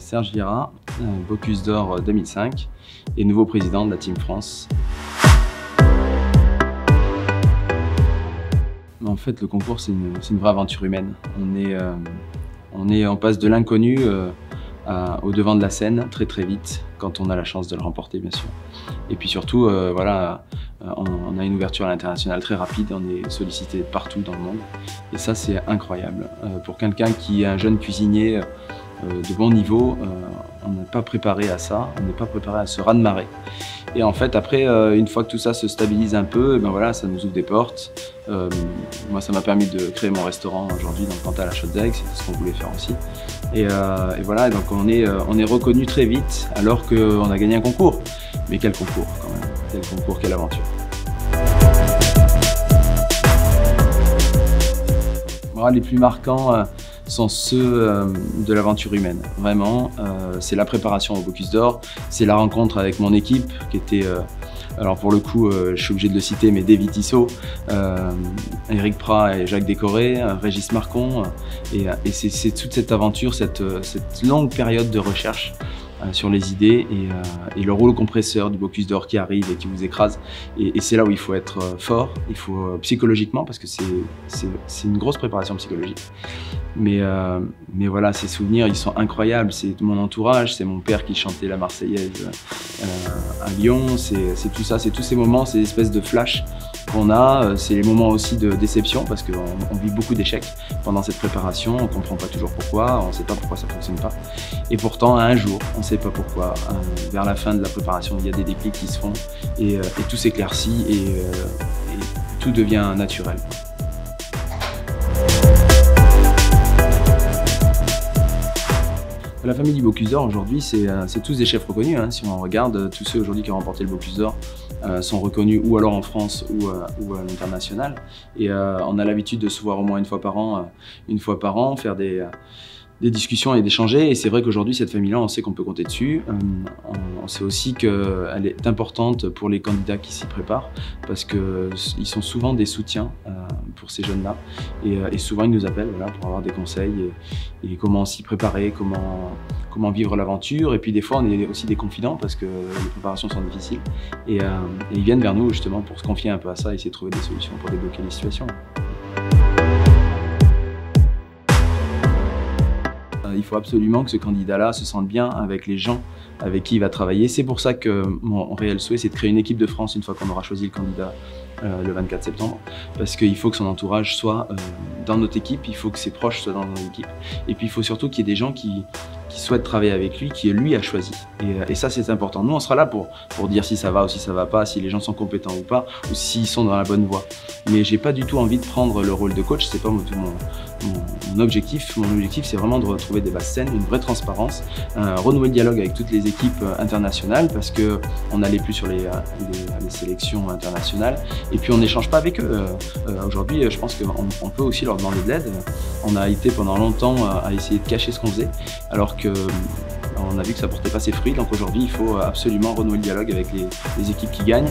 Serge Vira, Bocuse d'Or 2005 et nouveau président de la Team France. En fait, le concours, c'est une vraie aventure humaine. On passe de l'inconnu au devant de la scène très vite, quand on a la chance de le remporter, bien sûr. Et puis surtout, voilà, on a une ouverture à l'international très rapide, on est sollicité partout dans le monde. Et ça, c'est incroyable. Pour quelqu'un qui est un jeune cuisinier de bon niveau, on n'est pas préparé à ça, on n'est pas préparé à ce raz-de-marée. Et en fait, après, une fois que tout ça se stabilise un peu, ben voilà, ça nous ouvre des portes. Moi, ça m'a permis de créer mon restaurant aujourd'hui dans le Cantal à Chaudes-Aigues, c'est ce qu'on voulait faire aussi. Et voilà, donc on est reconnu très vite alors qu'on a gagné un concours. Mais quel concours quand même, quel concours, quelle aventure. Voilà, les plus marquants sont ceux de l'aventure humaine. Vraiment, c'est la préparation au Bocuse d'Or, c'est la rencontre avec mon équipe qui était, alors pour le coup, je suis obligé de le citer, mais David Tissot, Éric Prat et Jacques Décoré, Régis Marcon, et c'est toute cette aventure, cette longue période de recherche sur les idées et le rouleau compresseur du Bocuse d'Or qui arrive et qui vous écrase. Et c'est là où il faut être fort, il faut psychologiquement, parce que c'est une grosse préparation psychologique. Mais voilà, ces souvenirs, ils sont incroyables. C'est mon entourage, c'est mon père qui chantait la Marseillaise à Lyon, c'est tout ça, c'est tous ces moments, ces espèces de flashs qu'on a. C'est les moments aussi de déception, parce qu'on vit beaucoup d'échecs pendant cette préparation, on ne comprend pas toujours pourquoi, on ne sait pas pourquoi ça ne fonctionne pas. Et pourtant, un jour, on ne sait pas pourquoi, vers la fin de la préparation, il y a des déclics qui se font et tout s'éclaircit et tout devient naturel. La famille du Bocuse d'Or aujourd'hui, c'est tous des chefs reconnus. Hein. Si on regarde, tous ceux aujourd'hui qui ont remporté le Bocuse d'Or sont reconnus ou alors en France ou à l'international. Et on a l'habitude de se voir au moins une fois par an, faire des discussions et d'échanger. Et c'est vrai qu'aujourd'hui, cette famille-là, on sait qu'on peut compter dessus. On sait aussi qu'elle est importante pour les candidats qui s'y préparent, parce qu'ils sont souvent des soutiens pour ces jeunes-là. Et souvent, ils nous appellent voilà, pour avoir des conseils et comment s'y préparer, comment vivre l'aventure. Et puis des fois, on est aussi des confidents, parce que les préparations sont difficiles. Et ils viennent vers nous justement pour se confier un peu à ça et essayer de trouver des solutions pour débloquer les situations. Il faut absolument que ce candidat-là se sente bien avec les gens avec qui il va travailler. C'est pour ça que mon réel souhait, c'est de créer une équipe de France une fois qu'on aura choisi le candidat le 24 septembre. Parce qu'il faut que son entourage soit dans notre équipe, il faut que ses proches soient dans notre équipe. Et puis il faut surtout qu'il y ait des gens qui souhaitent travailler avec lui, qui lui a choisi. Et ça, c'est important. Nous, on sera là pour dire si ça va ou si ça va pas, si les gens sont compétents ou pas, ou s'ils sont dans la bonne voie. Mais j'ai pas du tout envie de prendre le rôle de coach, c'est pas mon objectif. Mon objectif, c'est vraiment de retrouver des bases saines, une vraie transparence, renouer le dialogue avec toutes les équipes internationales, parce qu'on n'allait plus sur les sélections internationales, et puis on n'échange pas avec eux. Aujourd'hui, je pense qu'on peut aussi leur demander de l'aide. On a été pendant longtemps à essayer de cacher ce qu'on faisait, alors qu'on a vu que ça portait pas ses fruits. Donc aujourd'hui, il faut absolument renouer le dialogue avec les équipes qui gagnent.